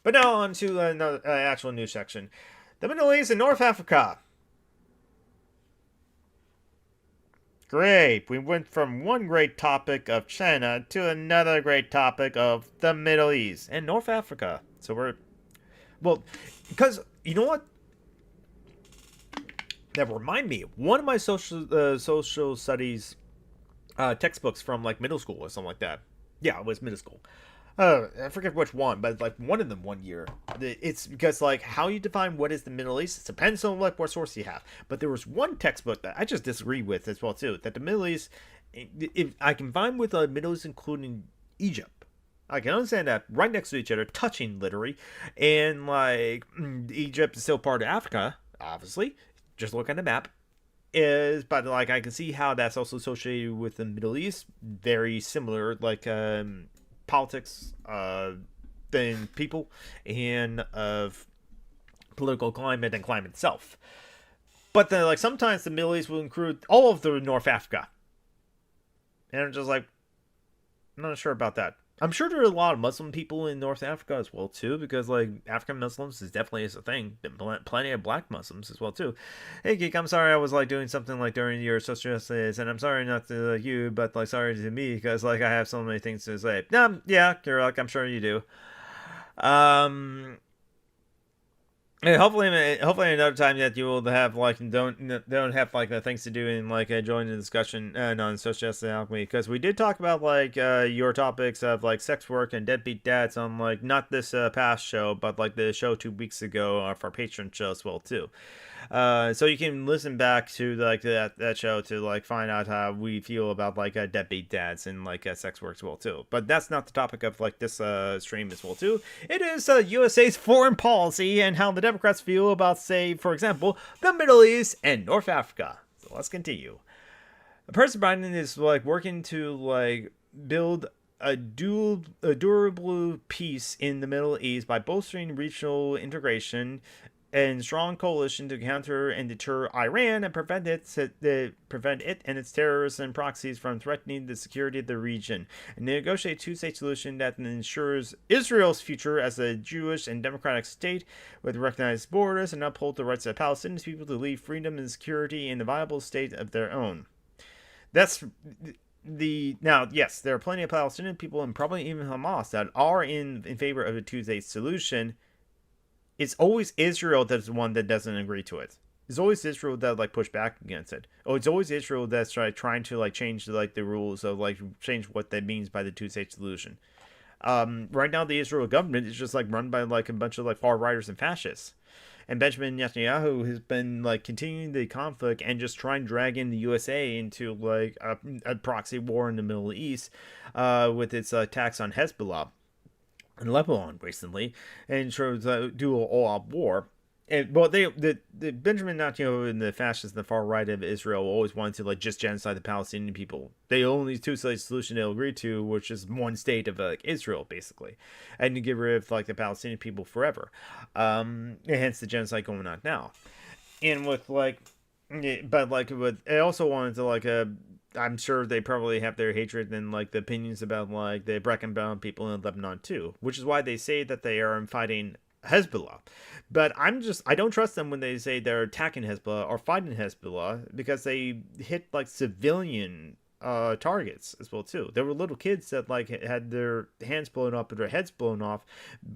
But now on to another actual news section. The Middle East and North Africa. Great. We went from one great topic of China to another great topic of the Middle East and North Africa. So we're well, because you know what? That remind me. One of my social studies textbooks from like middle school or something like that. Yeah, it was middle school. I forget which one, but like one of them one year. It's because like how you define what is the Middle East, it depends on like what source you have. But there was one textbook that I just disagree with as well too. That the Middle East, if I can find with the Middle East including Egypt. I can understand that right next to each other, touching literally, and like Egypt is still part of Africa, obviously. Just look at the map is but like I can see how that's also associated with the Middle East, very similar like politics than people and of political climate and climate itself. But then like sometimes the Middle East will include all of the North Africa, and I'm just like, I'm not sure about that. I'm sure there are a lot of Muslim people in North Africa as well too, because like African Muslims is definitely is a thing. Plenty of Black Muslims as well too. Hey Geek, I'm sorry I was like doing something like during your social justice, and I'm sorry not to like, you, but like sorry to me because like I have so many things to say. Yeah, you're like I'm sure you do. Um, and hopefully another time that you will have like don't have like things to do and like join the discussion on social justice alchemy, because we did talk about like your topics of like sex work and deadbeat dads on like not this past show but like the show 2 weeks ago of our Patreon show as well too. So you can listen back to like that show to like find out how we feel about like deadbeat dads and like sex work as well too. But that's not the topic of like this stream as well too. It is USA's foreign policy and how the Democrats feel about, say, for example, the Middle East and North Africa. So let's continue. President Biden is like working to like build a durable peace in the Middle East by bolstering regional integration and strong coalition to counter and deter Iran and prevent it and its terrorists and proxies from threatening the security of the region, and negotiate a two-state solution that ensures Israel's future as a Jewish and democratic state with recognized borders and uphold the rights of Palestinian people to live freedom and security in a viable state of their own. That's the now. Yes, there are plenty of Palestinian people and probably even Hamas that are in favor of a two-state solution. It's always Israel that's the one that doesn't agree to it. It's always Israel that like push back against it. Oh, it's always Israel that's trying to like change like the rules of like change what that means by the two-state solution. Right now the Israel government is just like run by like a bunch of like far righters and fascists. And Benjamin Netanyahu has been like continuing the conflict and just trying to drag in the USA into like a proxy war in the Middle East with its attacks on Hezbollah in Lebanon recently, and tries to do an all-out war. And well, the Benjamin Netanyahu and the fascists and the far right of Israel always wanted to like just genocide the Palestinian people. They only two-state solution they'll agree to, which is one state of like Israel basically, and to get rid of like the Palestinian people forever. And hence the genocide going on now. And with like, but like with, I also wanted to like I'm sure they probably have their hatred and like the opinions about like the Breckenbound people in Lebanon too, which is why they say that they are fighting Hezbollah. But I don't trust them when they say they're attacking Hezbollah or fighting Hezbollah, because they hit like civilian targets as well too. There were little kids that like had their hands blown up or their heads blown off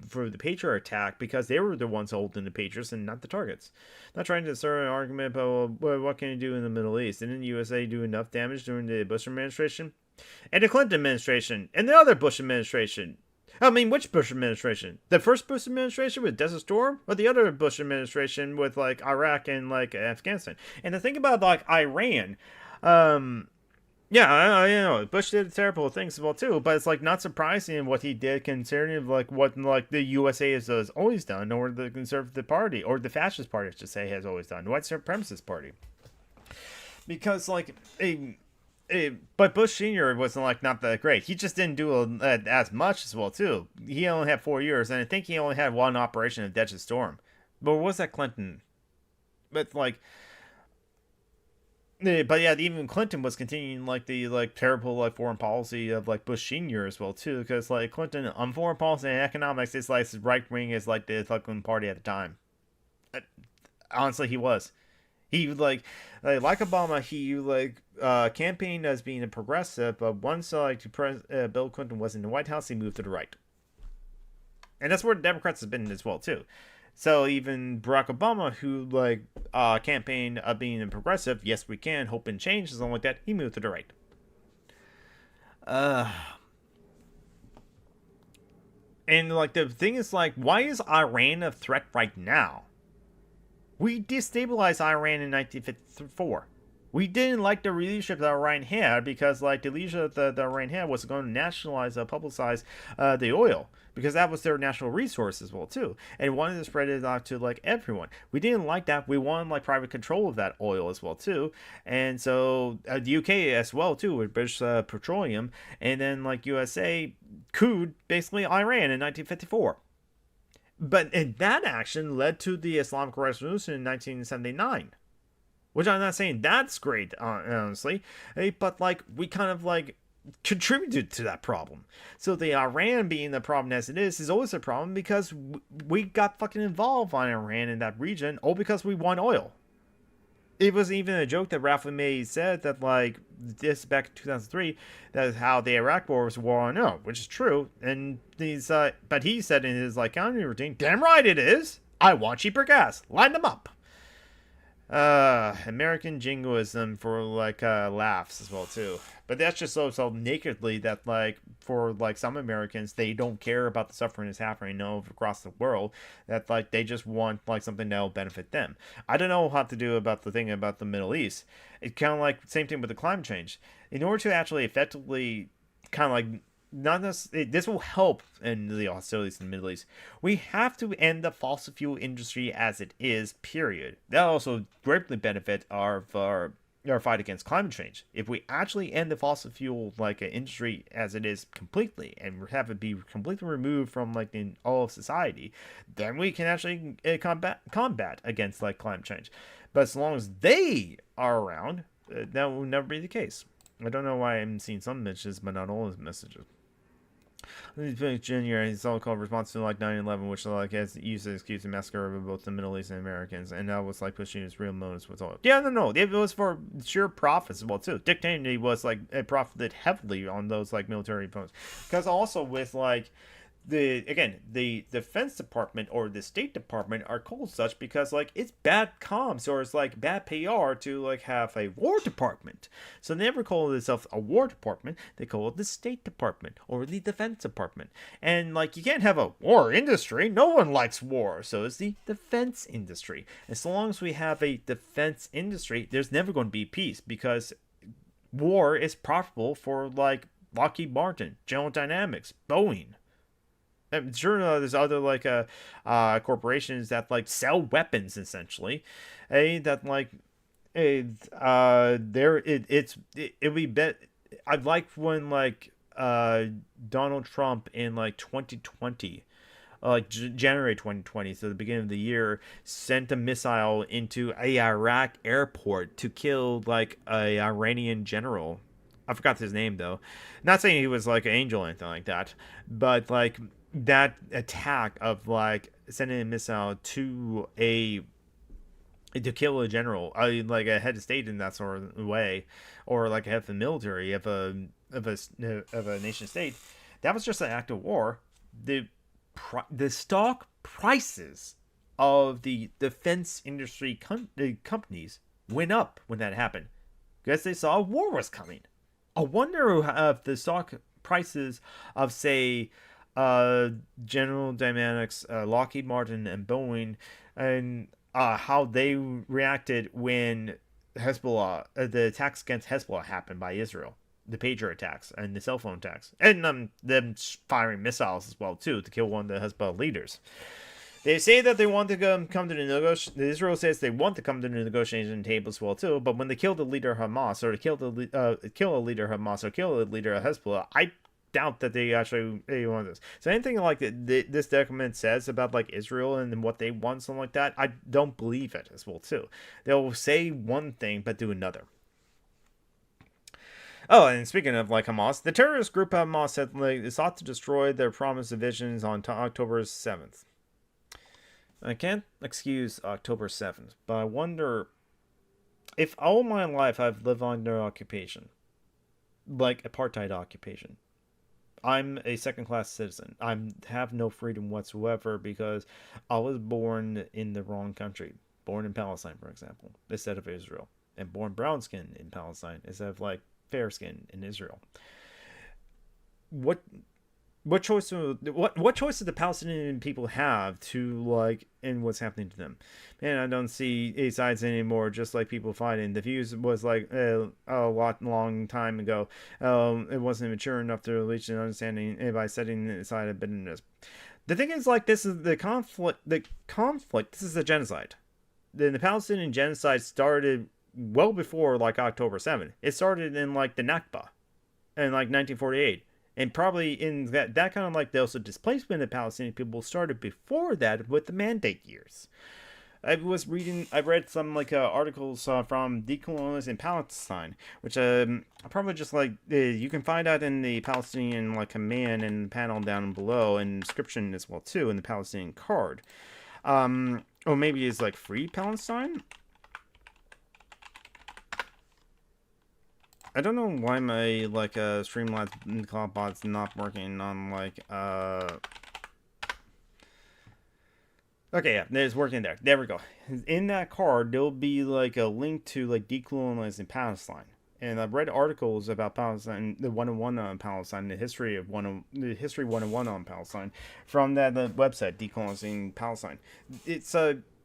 for the Patriot attack because they were the ones holding the Patriots and not the targets. Not trying to start an argument about what can you do in the Middle East. Didn't the USA do enough damage during the Bush administration and the Clinton administration and the other Bush administration? I mean, which Bush administration? The first Bush administration with Desert Storm, or the other Bush administration with like Iraq and like Afghanistan? And the thing about like Iran, yeah, I know Bush did terrible things as well too, but it's like not surprising what he did considering like what like the USA has always done, or the Conservative Party or the Fascist Party, I should say, has always done, the White Supremacist Party, because like but Bush Senior wasn't like not that great. He just didn't do as much as well too. He only had 4 years, and I think he only had one operation of Desert Storm. But what was that Clinton? But like But yeah, even Clinton was continuing like the like terrible like foreign policy of like Bush Senior as well too, because like Clinton on foreign policy and economics is like right wing is like the fucking party at the time. Honestly, he was. He like Obama. He campaigned as being a progressive, but once Bill Clinton was in the White House, he moved to the right, and that's where the Democrats have been as well too. So even Barack Obama, who campaigned of being a progressive, yes we can, hope and change, something like that, he moved to the right. Uh, and like the thing is like, why is Iran a threat right now? We destabilized Iran in 1954. We didn't like the leadership that Iran had because, like, the leadership that Iran had was going to nationalize, publicize the oil because that was their national resource as well too, and wanted to spread it out to like everyone. We didn't like that. We wanted like private control of that oil as well too, and so the UK as well too with British Petroleum, and then like USA couped basically Iran in 1954. But that action led to the Islamic Revolution in 1979. Which I'm not saying that's great, honestly. But, like, we kind of, like, contributed to that problem. So the Iran being the problem as it is always a problem because we got fucking involved on Iran in that region all because we want oil. It was even a joke that Ralph May said that, like, this back in 2003, that is how the Iraq War was a war on oil, which is true. And these, but he said in his, like, county routine, damn right it is. I want cheaper gas. Line them up. American jingoism for, like, laughs as well, too. But that's just so nakedly that, like, for, like, some Americans, they don't care about the suffering that's happening across the world, that, like, they just want, like, something that'll benefit them. I don't know how to do about the thing about the Middle East. It's kind of like, same thing with the climate change. In order to actually effectively kind of, like, not this will help in the hostilities in the Middle East. We have to end the fossil fuel industry as it is, period. That also greatly benefit our fight against climate change. If we actually end the fossil fuel industry as it is completely and have it be completely removed from in all of society, then we can actually combat against climate change. But as long as they are around, that will never be the case. I don't know why I'm seeing some messages, but not all of the messages. January, it's all called response to 9/11, which has used as excuse to massacre both the Middle East and Americans, and that was pushing his real motives with oil. Yeah, no, it was for sheer profits as well too. Dick Cheney was profited heavily on those military opponents, because also with the Defense Department or the State Department are called such because it's bad comms or it's bad PR to have a War Department. So they never call themselves a War Department. They call it the State Department or the Defense Department. And you can't have a war industry. No one likes war. So it's the defense industry. As long as we have a defense industry, there's never going to be peace because war is profitable for Lockheed Martin, General Dynamics, Boeing. I'm sure there's other corporations that sell weapons essentially, that it'd be bet. I'd like when Donald Trump in 2020, January 2020, so the beginning of the year, sent a missile into a Iraq airport to kill a Iranian general. I forgot his name though. Not saying he was an angel or anything like that, but that attack of sending a missile to kill a general, a head of state in that sort of way, or a head of the military of a nation state, that was just an act of war. The stock prices of the defense industry companies went up when that happened because they saw a war was coming. I wonder if the stock prices of say General Dynamics, Lockheed Martin, and Boeing, and how they reacted when Hezbollah, the attacks against Hezbollah happened by Israel, the pager attacks and the cell phone attacks, and them firing missiles as well too to kill one of the Hezbollah leaders. They say that they want to come to the negotiation. Israel says they want to come to the negotiation table as well too. But when they kill the leader of Hamas, or kill a leader of Hamas, or kill a leader of Hezbollah, I doubt that they actually want this. So anything this document says about Israel and what they want, something like that, I don't believe it as well too. They'll say one thing but do another. Oh, and speaking of like Hamas, the terrorist group Hamas said like it sought to destroy their promised divisions on October 7th. I can't excuse October 7th, but I wonder if all my life I've lived under occupation, like apartheid occupation. I'm a second class citizen. I have no freedom whatsoever because I was born in the wrong country. Born in Palestine, for example, instead of Israel. And born brown skin in Palestine instead of like fair skin in Israel. What what choice do what choice do the Palestinian people have to like in what's happening to them? Man, I don't see a sides anymore. Just like people fighting, the views was like a long time ago. It wasn't mature enough to reach an understanding by setting aside a bitterness. The thing is, like, this is the conflict. The conflict. This is a genocide. The Palestinian genocide started well before like October 7th. It started in like the Nakba in like 1948. And probably in that kind of like the also displacement of Palestinian people started before that with the Mandate years. I read some like articles from Decolonialists in Palestine, which probably just like you can find out in the Palestinian like command and panel down below, and inscription as well too in the Palestinian card. Or maybe it's like Free Palestine. I don't know why my like Streamlabs bot's not working on like Okay, yeah, it's working there. There we go. In that card, there'll be like a link to like decolonizing Palestine. And I've read articles about Palestine, the 101 on Palestine, the history 101 on Palestine, from that website, Decolonizing Palestine. It's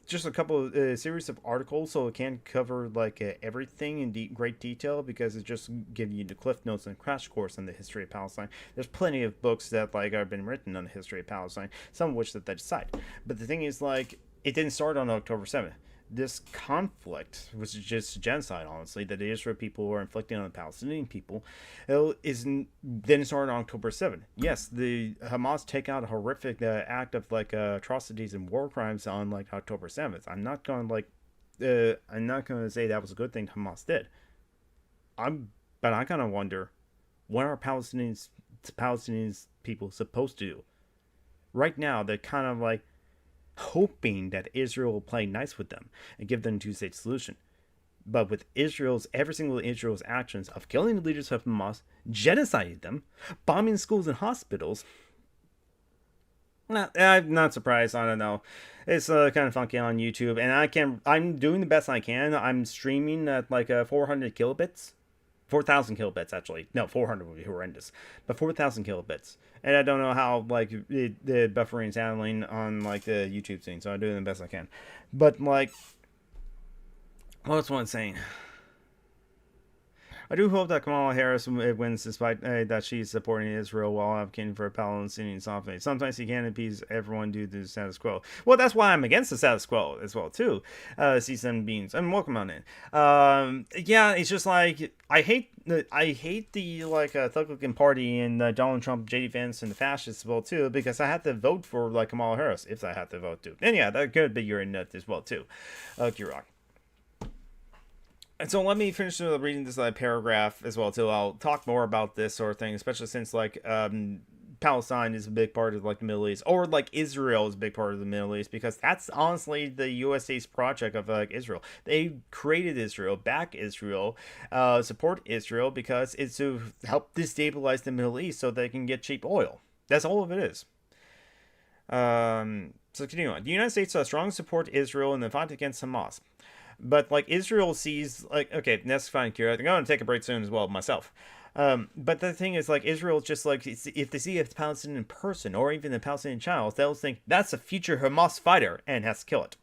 just a couple of series of articles, so it can't cover like everything in great detail because it's just giving you the cliff notes and crash course on the history of Palestine. There's plenty of books that like have been written on the history of Palestine, some of which that they cite. But the thing is, like, it didn't start on October 7th. This conflict, which is just genocide, honestly, that the Israel people were inflicting on the Palestinian people, didn't start on October 7th. Yes, the Hamas take out a horrific act of like atrocities and war crimes on like October 7th. I'm not going to say that was a good thing Hamas did. But I kind of wonder, what are Palestinian people supposed to do? Right now, they're kind of like hoping that Israel will play nice with them and give them a two-state solution. But with every single Israel's actions of killing the leaders of Hamas, genociding them, bombing schools and hospitals, I'm not surprised. I don't know. It's kind of funky on YouTube, and I'm doing the best I can. I'm streaming at like 400 kilobits. 4,000 kilobits, actually. No, 400 would be horrendous. But 4,000 kilobits. And I don't know how, like, the buffering is handling on, like, the YouTube scene. So I'm doing the best I can. But, like, what was one saying? I do hope that Kamala Harris wins despite that she's supporting Israel while advocating for a Palestinian sovereignty. Sometimes you can't appease everyone due to the status quo. Well, that's why I'm against the status quo as well, too. C7 Beans. And welcome on in. Yeah, it's just like, I hate the like Republican Party and Donald Trump, JD Vance, and the fascists as well, too, because I had to vote for like Kamala Harris if I had to vote, too. And yeah, that could be your nut as well, too. Kirok. And so let me finish reading this paragraph as well, too. I'll talk more about this sort of thing, especially since, like, Palestine is a big part of, like, the Middle East. Or, like, Israel is a big part of the Middle East, because that's honestly the USA's project of, like, Israel. They created Israel, back Israel, support Israel, because it's to help destabilize the Middle East so they can get cheap oil. That's all of it is. So continue on. The United States strongly support Israel in the fight against Hamas. But, like, Israel sees, like, okay, that's fine, Kira. I'm going to take a break soon as well myself. But the thing is, like, Israel's just, like, if they see a Palestinian person or even a Palestinian child, they'll think that's a future Hamas fighter and has to kill it.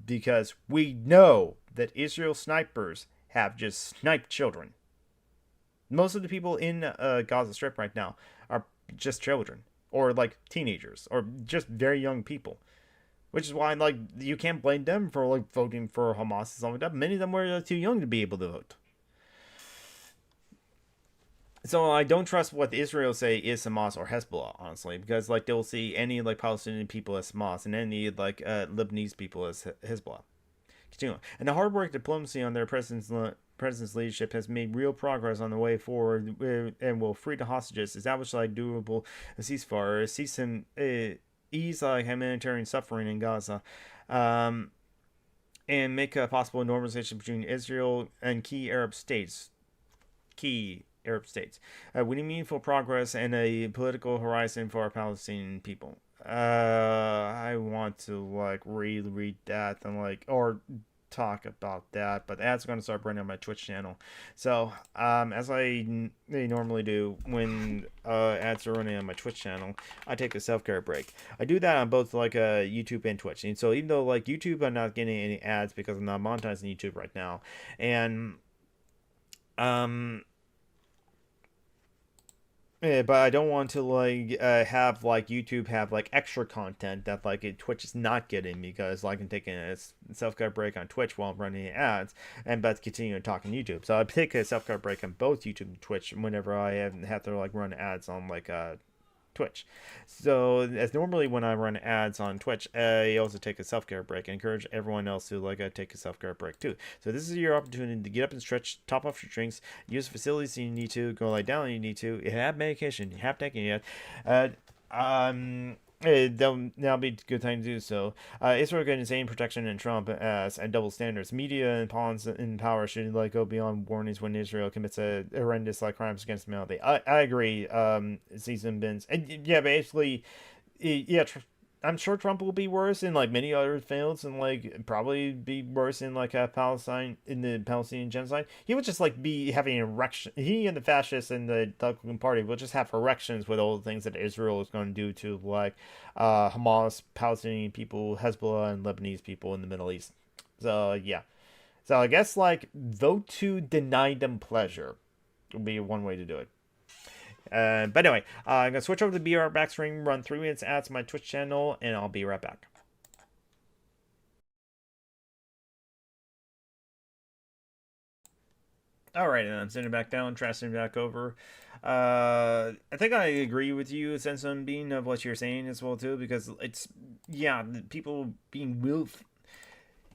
Because we know that Israel snipers have just sniped children. Most of the people in Gaza Strip right now are just children. Or, like, teenagers. Or just very young people. Which is why, like, you can't blame them for, like, voting for Hamas and stuff like that. Many of them were too young to be able to vote. So I don't trust what Israel say is Hamas or Hezbollah, honestly. Because, like, they'll see any, like, Palestinian people as Hamas and any, like, Lebanese people as Hezbollah. Continue. And the hard work diplomacy on their president's leadership has made real progress on the way forward and will free the hostages, establish like doable ceasefire, ease like humanitarian suffering in Gaza, and make a possible normalization between Israel and key Arab states. We need meaningful progress and a political horizon for our Palestinian people. I want to like reread that and like or talk about that, but ads are going to start running on my Twitch channel. So as they normally do when ads are running on my Twitch channel, I take a self-care break. I do that on both like YouTube and Twitch. And so even though like YouTube, I'm not getting any ads because I'm not monetizing YouTube right now, and yeah, but I don't want to like have like YouTube have like extra content that like Twitch is not getting because like I'm taking a self-care break on Twitch while I'm running ads and but continue to talk on YouTube. So I take a self-care break on both YouTube and Twitch whenever I have to like run ads on like Twitch. So as normally when I run ads on Twitch, I also take a self-care break. I encourage everyone else to like take a self-care break too. So this is your opportunity to get up and stretch, top off your drinks, use facilities you need to, go lie down you need to, you have medication, you have taken it yet. That'll now be a good time to do so. Israel getting insane protection and Trump as and double standards. Media and pawns in power should like go beyond warnings when Israel commits a horrendous like crimes against humanity. I agree. Season bins and yeah, basically, yeah. I'm sure Trump will be worse in like many other fields and like probably be worse in like Palestine in the Palestinian genocide. He would just like be having an erection. He and the fascists and the Republican Party will just have erections with all the things that Israel is going to do to like Hamas, Palestinian people, Hezbollah, and Lebanese people in the Middle East. So yeah. So I guess like vote to deny them pleasure would be one way to do it. But anyway, I'm going to switch over to the BR back screen, run 3 minutes ads on my Twitch channel, and I'll be right back. Alright, and I'm sitting back down, transferring back over. I think I agree with you, sense of being of what you're saying as well, too, because it's, yeah, people being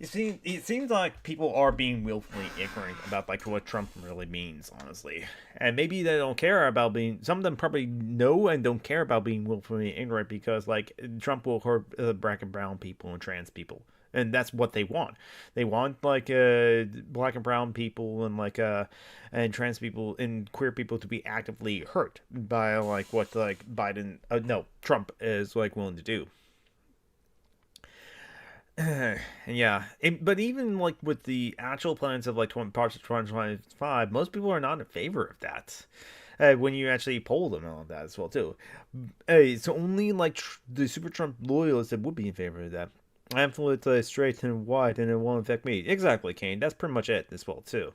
it seems like people are being willfully ignorant about like what Trump really means, honestly. And maybe they don't care about being. Some of them probably know and don't care about being willfully ignorant because like Trump will hurt black and brown people and trans people, and that's what they want. They want like black and brown people and like and trans people and queer people to be actively hurt by like what like Biden, no, Trump is like willing to do. Yeah, but even like with the actual plans of like parts of 2025, most people are not in favor of that. When you actually poll them and all that as well too. It's only like the Super Trump loyalists that would be in favor of that. I'm politically straight and white, and it won't affect me. Exactly, Kane. That's pretty much it as well too.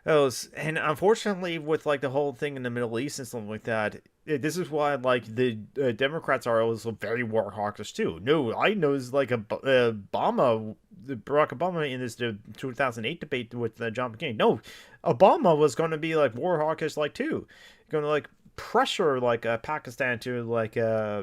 And unfortunately, with like the whole thing in the Middle East and something like that, this is why like the Democrats are also very war hawkish too. No, I know it's like Barack Obama in this 2008 debate with John McCain. No, Obama was going to be like war hawkish like too, going to like pressure like Pakistan to like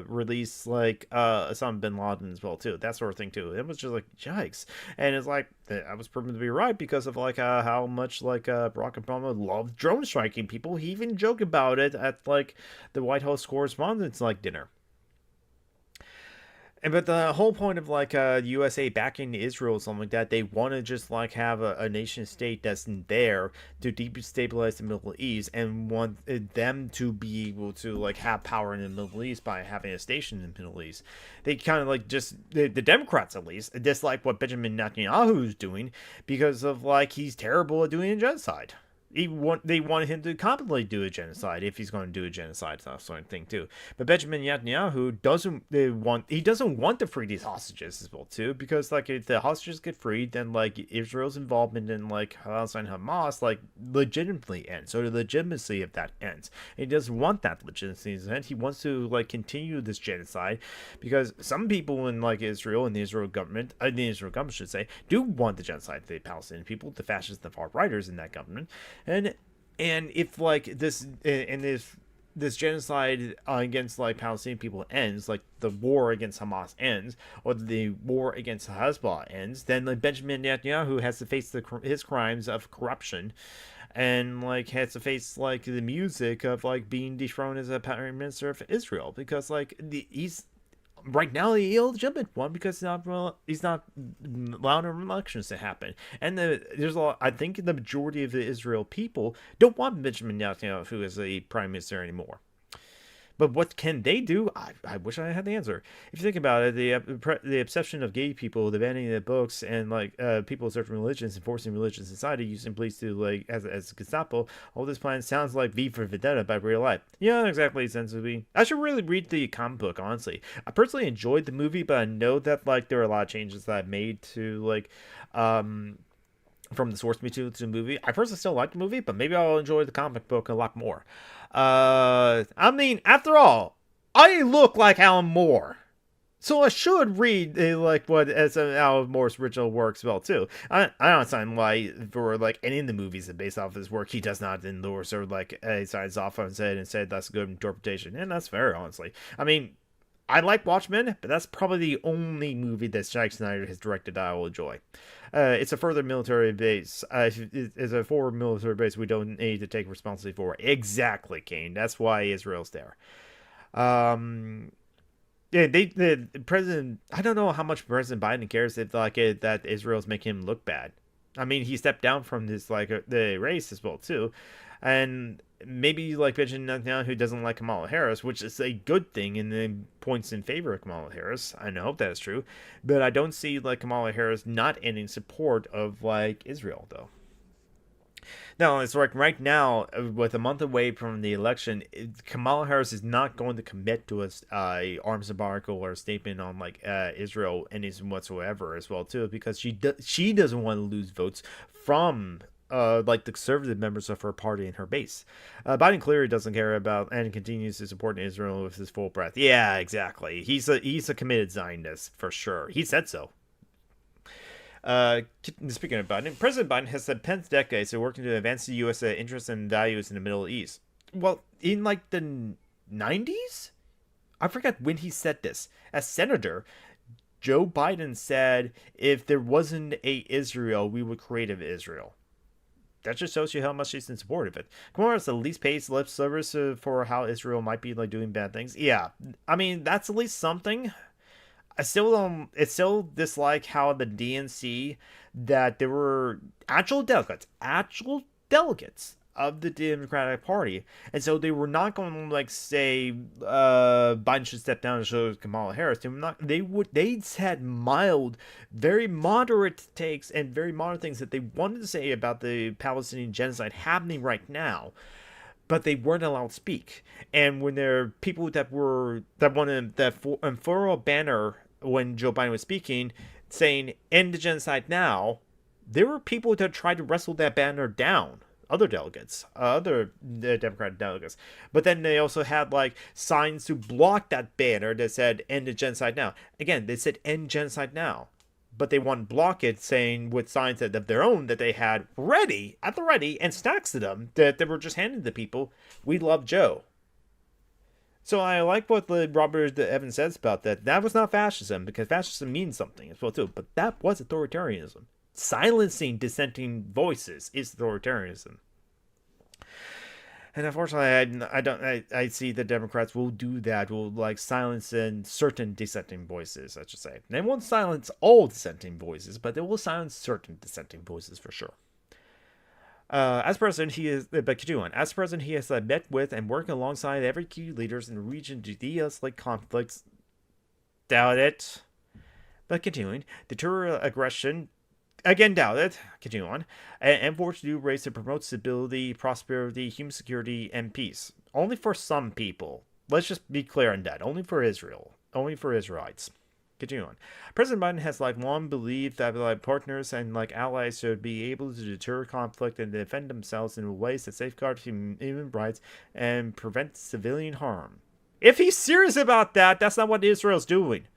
release like Osama bin Laden as well too, that sort of thing too. It was just like yikes, and it's like I was proven to be right because of like how much like Barack Obama loved drone striking people. He even joked about it at like the White House Correspondents' like dinner. And but the whole point of like USA backing Israel or something like that, they want to just like have a nation state that's there to destabilize the Middle East and want them to be able to like have power in the Middle East by having a station in the Middle East. They kind of like just the Democrats at least dislike what Benjamin Netanyahu is doing because of like he's terrible at doing a genocide. They want him to competently do a genocide if he's going to do a genocide sort of thing too. But Benjamin Netanyahu doesn't want to free these hostages as well too, because like if the hostages get freed, then like Israel's involvement in like Hamas like legitimately ends. So the legitimacy of that ends. And he doesn't want that legitimacy to end. He wants to like continue this genocide because some people in like Israel and the Israel government should say, do want the genocide of the Palestinian people, the fascists, the far righters in that government. And if like this and if this genocide against like Palestinian people ends, like the war against Hamas ends, or the war against Hezbollah ends, then like Benjamin Netanyahu has to face his crimes of corruption, and like has to face like the music of like being dethroned as a prime minister of Israel, because like he's right now the illegitimate one, because he's not allowing elections to happen, and there's a lot. I think the majority of the Israel people don't want Benjamin Netanyahu as a prime minister anymore. But what can they do? I wish I had the answer. If you think about it, the obsession of gay people, the banning of books, and like people of certain religions enforcing religion society, using police to like as Gestapo, all this plan sounds like V for Vendetta by real life. Yeah, exactly. Sensibly, I should really read the comic book. Honestly, I personally enjoyed the movie, but I know that like there are a lot of changes that I've made to like from the source material to the movie. I personally still like the movie, but maybe I'll enjoy the comic book a lot more. I mean, after all, I look like Alan Moore, so I should read like what as Alan Moore's original works well too. I don't understand why for like any of the movies that based off his work he does not endorse or like signs off on it and said that's a good interpretation, and that's fair, honestly. I mean, I like Watchmen, but that's probably the only movie that Zack Snyder has directed that I will enjoy. It's a further military base. It's a forward military base we don't need to take responsibility for. Exactly, Kane. That's why Israel's there. Yeah, the president. I don't know how much President Biden cares if like that Israel's making him look bad. I mean, he stepped down from this like the race as well too, and maybe like Benjamin Netanyahu, who doesn't like Kamala Harris, which is a good thing and then points in favor of Kamala Harris. I hope that is true, but I don't see like Kamala Harris not ending support of like Israel though. Now, it's like right now, with a month away from the election, Kamala Harris is not going to commit to a arms embargo or a statement on like Israel anything whatsoever as well too, because she doesn't want to lose votes from like the conservative members of her party and her base. Biden clearly doesn't care about and continues to support Israel with his full breath. Yeah, exactly. He's a committed Zionist for sure. He said so. Speaking of Biden, President Biden has spent 10 decades working to advance the U.S. interests and values in the Middle East. Well, in like the 90s? I forget when he said this. As senator, Joe Biden said, if there wasn't a Israel, we would create an Israel. That just shows you how much he's in support of it. Kamala Harris at least pays lip service for how Israel might be like doing bad things. Yeah, I mean that's at least something. I still don't. It's still dislike how the DNC that there were actual delegates of the Democratic Party, and so they were not going to like say Biden should step down and show Kamala Harris. They were not. They had mild, very moderate takes and very moderate things that they wanted to say about the Palestinian genocide happening right now, but they weren't allowed to speak. And when there are people that wanted that unfurl a banner when Joe Biden was speaking, saying "End the genocide now," there were people that tried to wrestle that banner down. Other delegates, other Democratic delegates, but then they also had like signs to block that banner that said "End the genocide now." Again, they said "End genocide now," but they want to block it, saying with signs of their own that they had ready and stacks of them that they were just handing to people. We love Joe. So I like what Robert Evans says about that. That was not fascism, because fascism means something as well too, but that was authoritarianism. Silencing dissenting voices is authoritarianism. And unfortunately, I see the Democrats will do that, will like silence certain dissenting voices, I should say. They won't silence all dissenting voices, but they will silence certain dissenting voices for sure. As president, he has met with and worked alongside every key leaders in the region to de-escalate conflicts. Doubt it. But continuing, deter aggression. Again, doubt it. Continue on. And forge new ways to promote stability, prosperity, human security, and peace. Only for some people. Let's just be clear on that. Only for Israel. Only for Israelites. Continue on. President Biden has like long believed that like partners and like allies should be able to deter conflict and defend themselves in ways that safeguard human rights and prevent civilian harm. If he's serious about that, that's not what Israel's doing.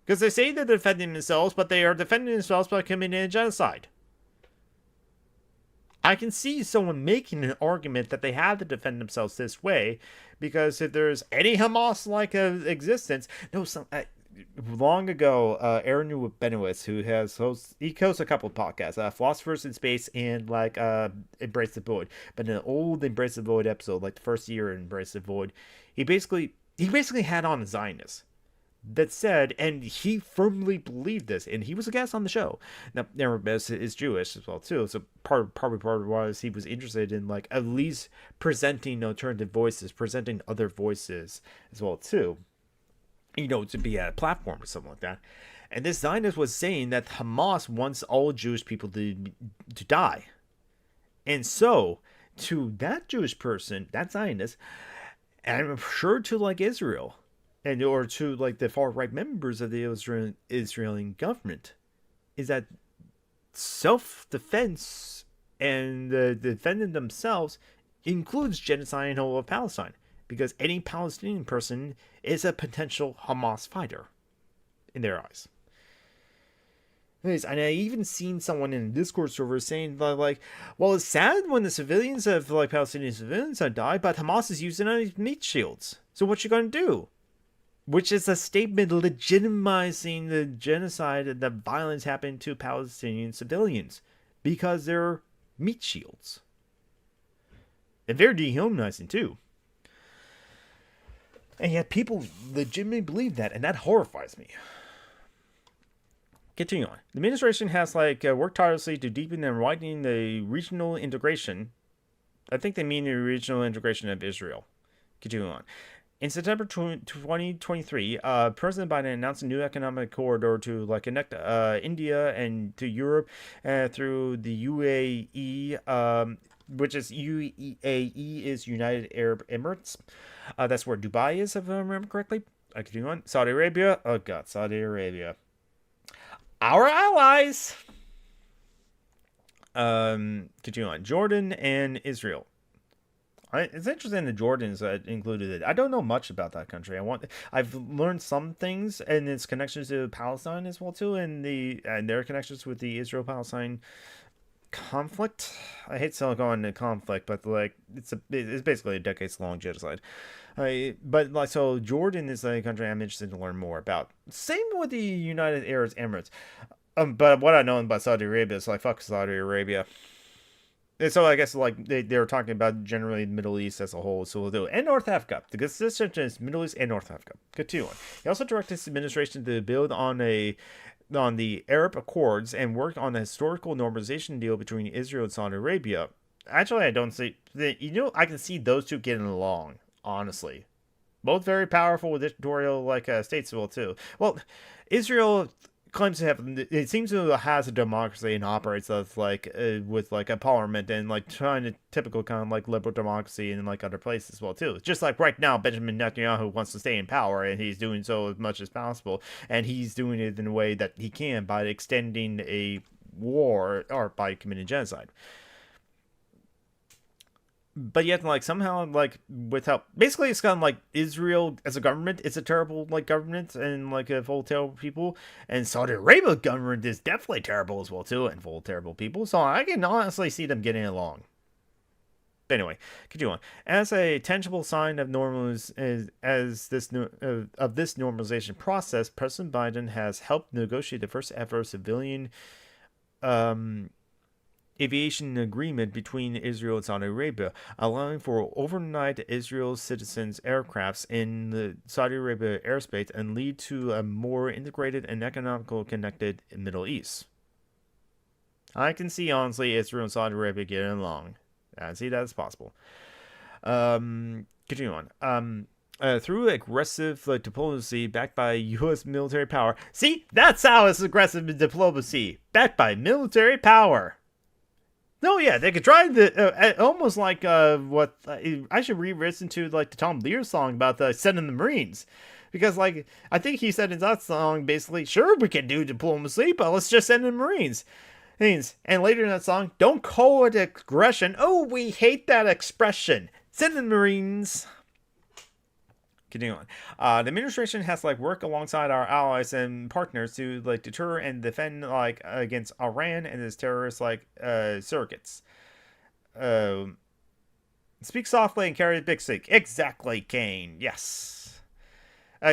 Because they say they're defending themselves, but they are defending themselves by committing a genocide. I can see someone making an argument that they have to defend themselves this way, because if there's any Hamas-like existence, no, long ago, Aaron Benowitz, who he hosts a couple of podcasts, Philosophers in Space and Embrace the Void. But in an old Embrace the Void episode, like the first year in Embrace the Void, he basically had on a Zionist that said, and he firmly believed this, and he was a guest on the show. Now, Aaron is Jewish as well too, so part of was he was interested in like at least presenting alternative voices, presenting other voices as well too. To be at a platform or something like that. And this Zionist was saying that Hamas wants all Jewish people to die. And so, to that Jewish person, that Zionist, and I'm sure to like Israel, or to like the far right members of the Israeli government, is that self-defense and defending themselves includes genocide of Palestine. Because any Palestinian person is a potential Hamas fighter in their eyes. Anyways, and I even seen someone in a Discord server saying like, well, it's sad when the civilians of Palestinian civilians have died, but Hamas is using these meat shields. So what you gonna do? Which is a statement legitimizing the genocide and the violence happening to Palestinian civilians because they're meat shields. And they're dehumanizing too. And yet people legitimately believe that, and that horrifies me. Continue on. The administration has worked tirelessly to deepen and widen the regional integration. I think they mean the regional integration of Israel. Continue on. In September 2023, President Biden announced a new economic corridor to connect India and to Europe through the UAE, which is UAE is United Arab Emirates. That's where Dubai is, if I remember correctly. I continue on. Saudi Arabia. Oh God, Saudi Arabia. Our allies. Continue on. Jordan and Israel. It's interesting the Jordans included it. I don't know much about that country. I've learned some things and its connections to Palestine as well too, and their connections with the Israel-Palestine conflict. I hate going into conflict, but it's basically a decades-long genocide. So Jordan is a country I'm interested to learn more about. Same with the United Arab Emirates. But what I know about Saudi Arabia is fuck Saudi Arabia. And so I guess they were talking about generally the Middle East as a whole, so we'll do it. And North Africa. The constitution is Middle East and North Africa. Continue on. He also directed his administration to build on the Arab Accords and worked on a historical normalization deal between Israel and Saudi Arabia. Actually, I don't see... I can see those two getting along, honestly. Both very powerful dictatorial states as well, too. Well, Israel claims to have... It seems to has a democracy and operates with a parliament and trying to typical kind of liberal democracy in other places as well too. Just right now, Benjamin Netanyahu wants to stay in power and he's doing so as much as possible, and he's doing it in a way that he can by extending a war or by committing genocide. But yet, somehow, with help, basically, it's kind of Israel as a government, it's a terrible, government, and, full of terrible people, and Saudi Arabia government is definitely terrible as well, too, and full of terrible people, so I can honestly see them getting along. But anyway, continue on. As a tangible sign of this normalization process, President Biden has helped negotiate the first ever civilian, aviation agreement between Israel and Saudi Arabia, allowing for overnight Israel citizens' aircrafts in the Saudi Arabia airspace and lead to a more integrated and economical connected Middle East. I can see, honestly, Israel and Saudi Arabia getting along. I see that as possible. Continue on. Through aggressive diplomacy backed by U.S. military power. See, that's how it's aggressive diplomacy. Backed by military power. No, yeah, they could try almost what I should re-listen to the Tom Lear song about sending the Marines, because I think he said in that song basically, sure we can do diplomacy, but let's just send the Marines. And later in that song, don't call it aggression. Oh, we hate that expression. Send the Marines. Continue on. The administration has worked alongside our allies and partners to deter and defend against Iran and its terrorist surrogates. Speak softly and carry a big stick. Exactly, Kane. Yes.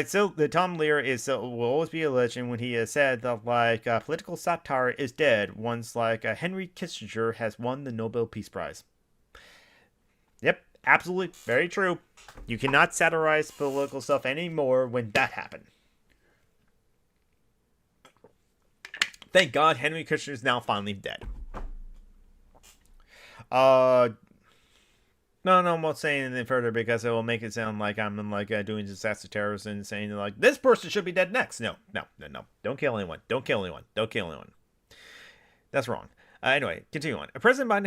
So the Tom Lear will always be a legend when he has said that political satire is dead once Henry Kissinger has won the Nobel Peace Prize. Yep, absolutely, very true. You cannot satirize political stuff anymore when that happened. Thank God Henry Kissinger is now finally dead. No, I'm not saying anything further because it will make it sound like I'm doing disaster terrorism and saying this person should be dead next. No. Don't kill anyone. Don't kill anyone. That's wrong. Anyway, continue on. President Biden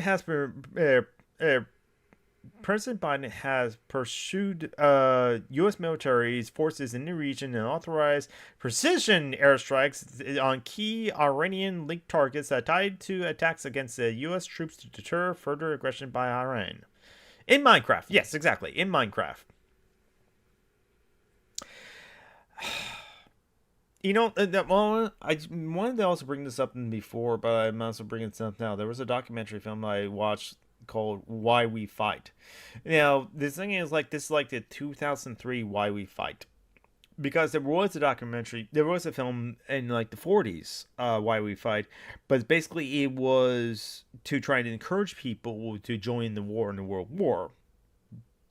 has pursued U.S. military forces in the region and authorized precision airstrikes on key Iranian-linked targets tied to attacks against U.S. troops to deter further aggression by Iran. In Minecraft. Yes, exactly. In Minecraft. I wanted to also bring this up before, but I'm also bringing this up now. There was a documentary film I watched called Why We Fight. Now, this thing is this is the 2003 Why We Fight. Because there was a film in the 40s, Why We Fight, but basically it was to try to encourage people to join the war in the World War.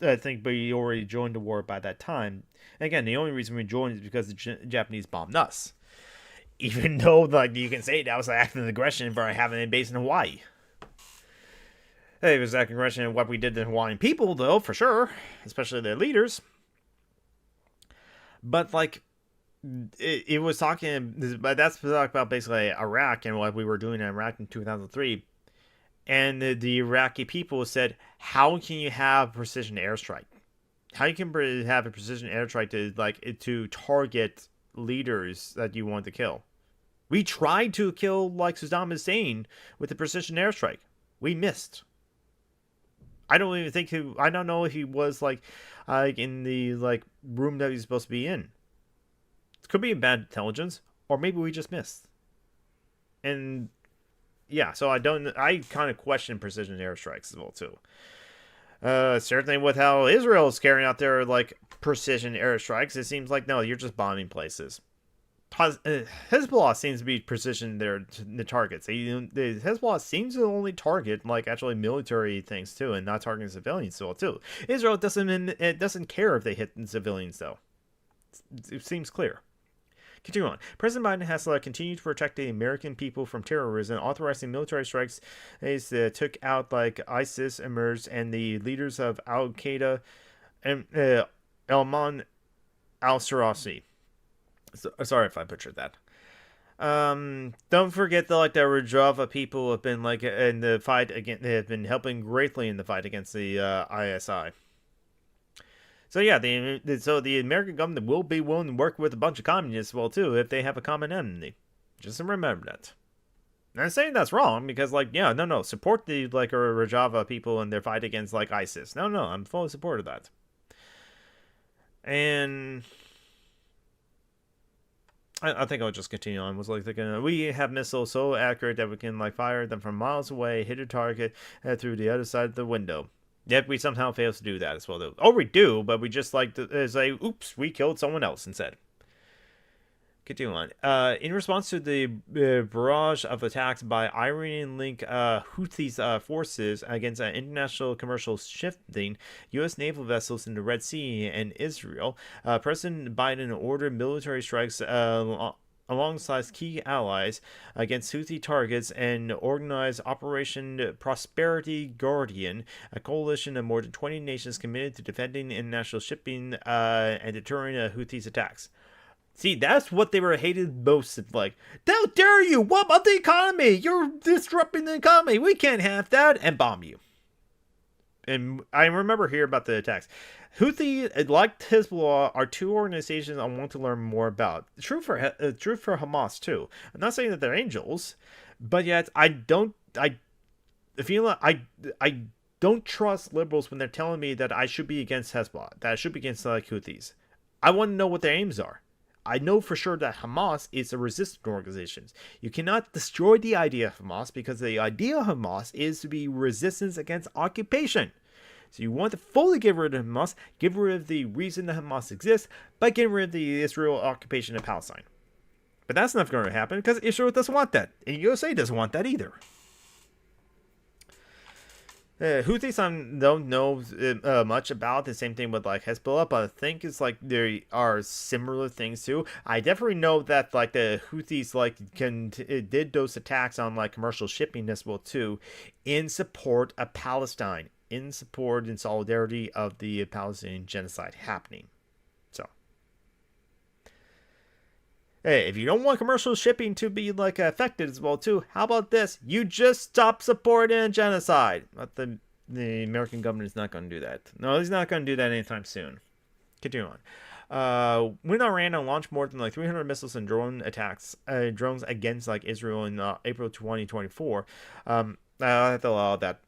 I think, but he already joined the war by that time. And again, the only reason we joined is because the Japanese bombed us. Even though, you can say that was an act of aggression for having a base in Hawaii. It was an aggression of what we did to the Hawaiian people, though, for sure. Especially their leaders. But, it was talking, but that's about basically Iraq and what we were doing in Iraq in 2003. And the Iraqi people said, how can you have precision airstrike? How you can have a precision airstrike to target leaders that you want to kill? We tried to kill Saddam Hussein with a precision airstrike. We missed. I don't know if he was in the room that he's supposed to be in. It could be bad intelligence, or maybe we just missed. And yeah, so I kind of question precision airstrikes as well too. Certainly with how Israel is carrying out their precision airstrikes, it seems no, you're just bombing places. Hezbollah seems to be precision the targets. The Hezbollah seems to only target actually military things too, and not targeting civilians as well too. Israel doesn't care if they hit civilians though. It seems clear. Continue on. President Biden has continued to protect the American people from terrorism, authorizing military strikes that took out ISIS emerged and the leaders of Al Qaeda and Ayman al-Sirasi. Sorry if I butchered that. Don't forget the Rojava people have been in the fight against. They have been helping greatly in the fight against the ISI. So yeah, the American government will be willing to work with a bunch of communists as well too if they have a common enemy. Just remember that. And I'm saying that's wrong because support the Rojava people in their fight against ISIS. No, I'm fully supportive of that. And I think I'll just continue on. Was thinking we have missiles so accurate that we can fire them from miles away, hit a target through the other side of the window. Yet we somehow fail to do that as well, though. Or we do, but we just to say, "Oops, we killed someone else instead." Continue on. In response to the barrage of attacks by Iranian-linked Houthis forces against international commercial shipping, U.S. naval vessels in the Red Sea and Israel, President Biden ordered military strikes alongside key allies against Houthi targets and organized Operation Prosperity Guardian, a coalition of more than 20 nations committed to defending international shipping and deterring Houthis attacks. See, that's what they were hated most. How dare you? What about the economy? You're disrupting the economy. We can't have that. And bomb you. And I remember hearing about the attacks. Houthi, like Hezbollah, are two organizations I want to learn more about. True for Hamas too. I'm not saying that they're angels, but yet I feel I don't trust liberals when they're telling me that I should be against Hezbollah, that I should be against Houthis. I want to know what their aims are. I know for sure that Hamas is a resistance organization. You cannot destroy the idea of Hamas because the idea of Hamas is to be resistance against occupation. So you want to fully get rid of Hamas, get rid of the reason that Hamas exists, by getting rid of the Israel occupation of Palestine. But that's not going to happen because Israel doesn't want that. And the USA doesn't want that either. Houthis I don't know much about. The same thing with like Hezbollah, but I think it's like there are similar things too. I definitely know that like the Houthis like did those attacks on like commercial shipping as well too, in support of Palestine, in support and solidarity of the Palestinian genocide happening. So, hey, if you don't want commercial shipping to be like affected as well too, how about this? You just stop supporting genocide. But the American government is not going to do that. No, he's not going to do that anytime soon. Continue on. When Iran launched more than like 300 missiles and drones against like Israel in April 2024, I have to allow that.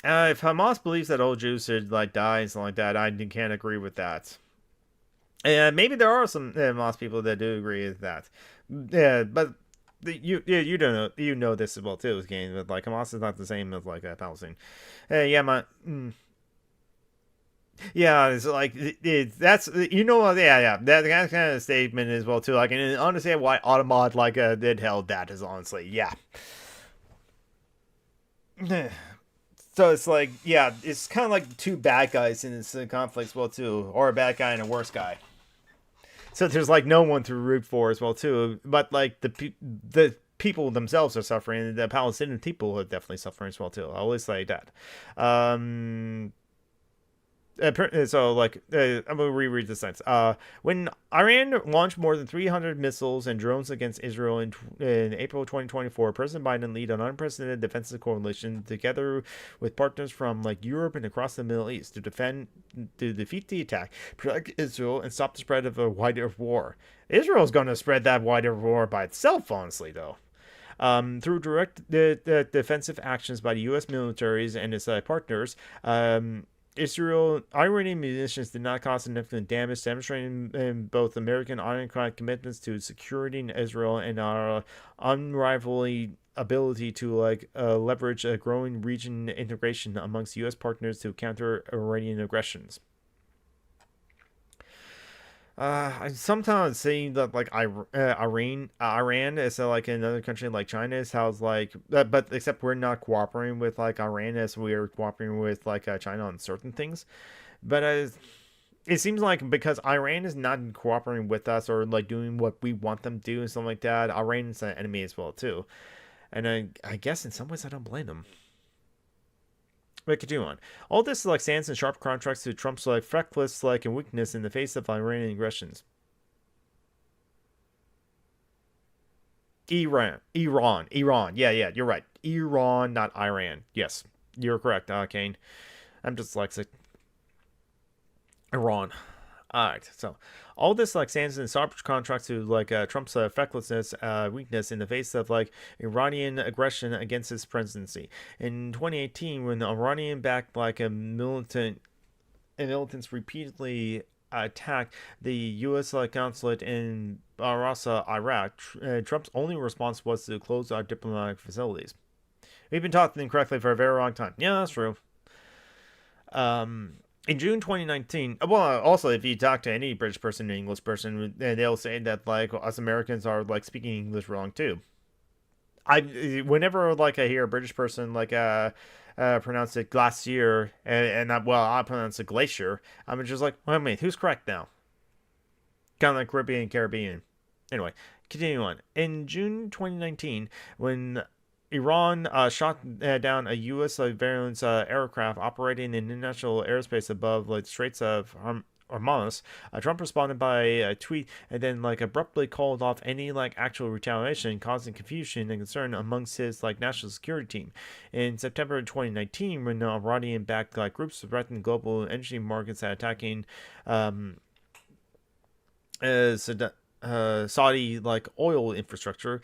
If Hamas believes that all Jews should like die and something like that, I can't agree with that. And maybe there are some Hamas people that do agree with that. Yeah, but you don't know this as well too. This game, but like Hamas is not the same as like Palestine. Yeah, it's like that's that kind of statement as well too. Like, and understand why Automod like did held that is honestly So it's like, yeah, it's kind of like two bad guys in this conflict as well too, or a bad guy and a worse guy. So there's like no one to root for as well too. But like the people themselves are suffering. The Palestinian people are definitely suffering as well too. I always say that. So like I'm gonna reread the sentence. When Iran launched more than 300 missiles and drones against Israel in April 2024, President Biden led an unprecedented defensive coalition together with partners from like Europe and across the Middle East to defeat the attack, protect Israel, and stop the spread of a wider war. Israel's going to spread that wider war by itself, honestly, though. Through direct defensive actions by the U.S. militaries and its partners, Iranian munitions did not cause significant damage, demonstrating both American ironclad commitments to security in Israel and our unrivaled ability to leverage a growing region integration amongst U.S. partners to counter Iranian aggressions. I sometimes see that like Iran is like another country like China is how it's like, but except we're not cooperating with like Iran as we are cooperating with like China on certain things. But it seems like because Iran is not cooperating with us or like doing what we want them to do and something like that, Iran is an enemy as well too. And I guess in some ways I don't blame them. But continue on. All this like stands in sharp contrast to Trump's like feckless like and weakness in the face of Iranian aggressions. Iran. Yeah, you're right. Iran, not Iran. Yes, you're correct, Kane. I'm dyslexic. Iran. Alright, so all this like stands in stark contrast to like Trump's fecklessness, weakness in the face of like Iranian aggression against his presidency. In 2018, when the Iranian-backed like militants repeatedly attacked the U.S. consulate in Basra, Iraq, Trump's only response was to close our diplomatic facilities. We've been talking incorrectly for a very long time. Yeah, that's true. In June 2019, well, also if you talk to any British person or English person, they'll say that like us Americans are like speaking English wrong too. Whenever like I hear a British person like pronounce it glacier I pronounce it glacier, I'm just like, wait a minute, who's correct now? Kind of like Caribbean. Anyway, continue on. In June 2019, when Iran shot down a U.S. surveillance aircraft operating in international airspace above like Straits of Hormuz. Trump responded by a tweet and then like abruptly called off any like actual retaliation, causing confusion and concern amongst his like national security team. In September 2019, when Iranian-backed like groups threatened global energy markets at attacking Saudi like oil infrastructure.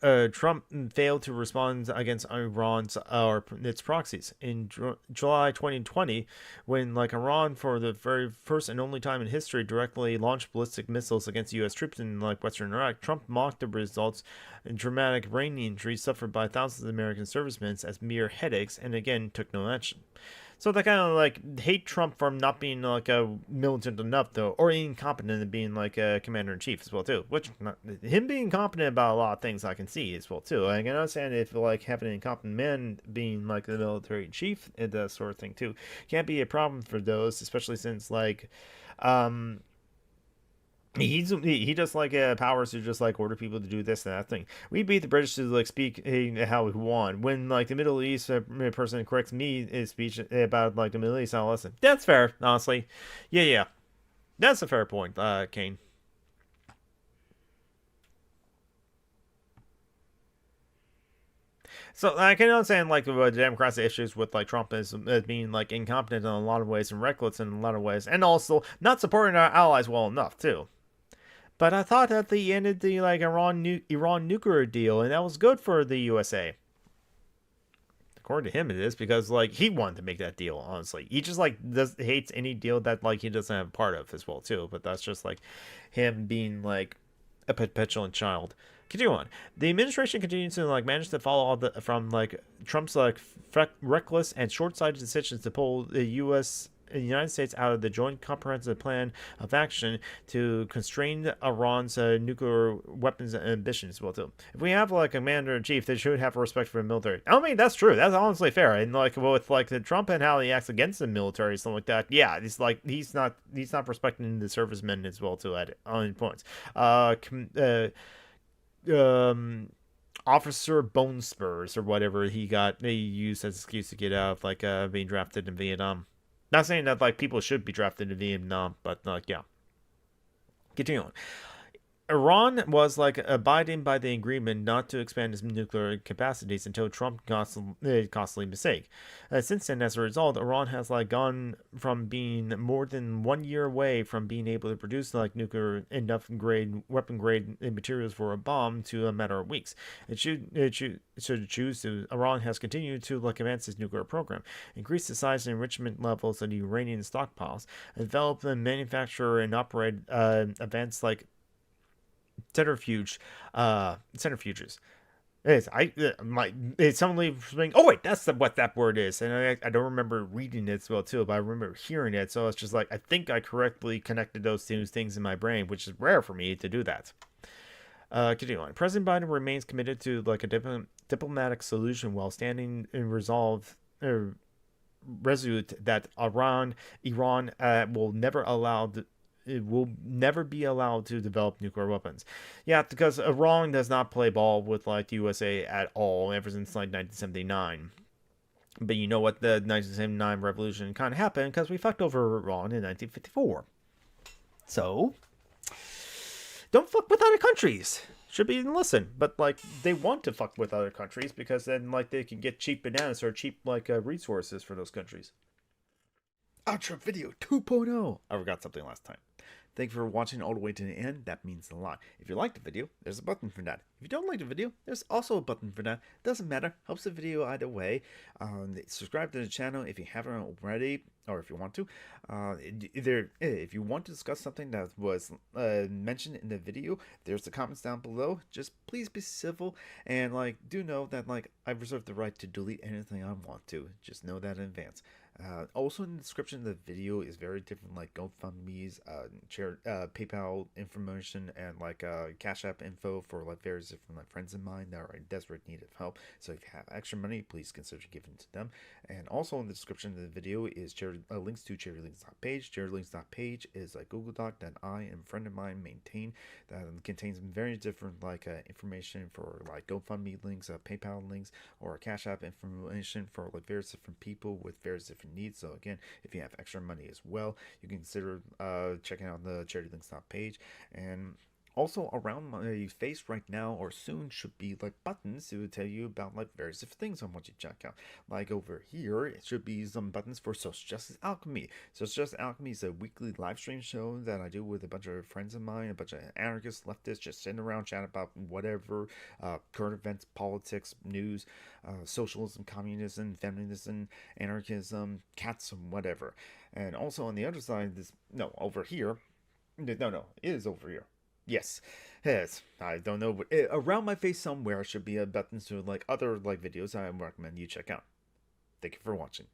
Trump failed to respond against Iran's or its proxies in July 2020, when like Iran, for the very first and only time in history, directly launched ballistic missiles against U.S. troops in like Western Iraq. Trump mocked the results and dramatic brain injuries suffered by thousands of American servicemen as mere headaches, and again took no action. So they kind of like hate Trump for not being like a militant enough, though, or incompetent in being like a commander in chief as well too. Which him being competent about a lot of things I can see as well too. I can understand if like having an incompetent man being like the military chief and that sort of thing too can't be a problem for those, especially since like um he just like powers to just like order people to do this and that thing. We beat the British to like speak how we want. When like the Middle East person corrects me in speech about like the Middle East, I'll listen. That's fair, honestly. Yeah, that's a fair point, Kane. So I can understand like the Democrats' issues with like Trump as being like incompetent in a lot of ways and reckless in a lot of ways, and also not supporting our allies well enough too. But I thought that they ended the like Iran nuclear deal, and that was good for the USA. According to him, it is because like he wanted to make that deal. Honestly, he just like hates any deal that like he doesn't have part of as well too. But that's just like him being like a petulant child. Continue on. The administration continues to like manage to follow all the from like Trump's like reckless and short-sighted decisions to pull the United States out of the Joint Comprehensive Plan of Action to constrain Iran's nuclear weapons ambitions. Well, too. If we have like a commander in chief, they should have respect for the military. I mean, that's true. That's honestly fair. And like with like the Trump and how he acts against the military, something like that. Yeah, it's like he's not respecting the servicemen as well too at on points. Officer Bone Spurs or whatever he used as an excuse to get out of like being drafted in Vietnam. Not saying that like people should be drafted in Vietnam, but like yeah. Continue on. Iran was like abiding by the agreement not to expand its nuclear capacities until Trump costly mistake. Since then, as a result, Iran has like gone from being more than 1 year away from being able to produce like nuclear enough weapon grade materials for a bomb to a matter of weeks. Iran has continued to like advance its nuclear program, increase the size and enrichment levels of the uranium stockpiles, develop and manufacture and operate advanced like centrifuges. It's suddenly saying, oh wait, that's what that word is, and I don't remember reading it as well too, but I remember hearing it, so it's just like I think I correctly connected those two things in my brain, which is rare for me to do that. Continue on. President Biden remains committed to like a diplomatic solution while standing in resolute that Iran will never allow it will never be allowed to develop nuclear weapons. Yeah, because Iran does not play ball with like the USA at all ever since like 1979. But you know what? The 1979 revolution kind of happened because we fucked over Iran in 1954. So don't fuck with other countries. Should be listen, but like they want to fuck with other countries because then like they can get cheap bananas or cheap like resources for those countries. Outro video 2.0. I forgot something last time. Thank you for watching all the way to the end. That means a lot. If you liked the video, there's a button for that. If you don't like the video, there's also a button for that. Doesn't matter. Helps the video either way. Subscribe to the channel if you haven't already, or if you want to. If you want to discuss something that was mentioned in the video, there's the comments down below. Just please be civil and like do know that like I reserve the right to delete anything I want to. Just know that in advance. Also in the description of the video is very different like GoFundMe's, PayPal information, and like Cashapp info for like various different like friends of mine that are in desperate need of help. So if you have extra money, please consider giving to them. And also in the description of the video is links to charitylinks.page. Charitylinks.page is a Google Doc that I and a friend of mine maintain that contains very different like information for like GoFundMe links, PayPal links, or Cash App information for like various different people with various different needs. So again, if you have extra money as well, you can consider checking out the charitylinks.page. And Also, around my face right now or soon should be like buttons to tell you about like various different things I want you to check out. Like over here, it should be some buttons for Social Justice Alchemy. Social Justice Alchemy is a weekly live stream show that I do with a bunch of friends of mine, a bunch of anarchists, leftists, just sitting around chatting about whatever, current events, politics, news, socialism, communism, feminism, anarchism, cats, and whatever. And also on the other side, over here. No, it is over here. Yes, I don't know, but around my face somewhere should be a button to like other like videos I recommend you check out. Thank you for watching.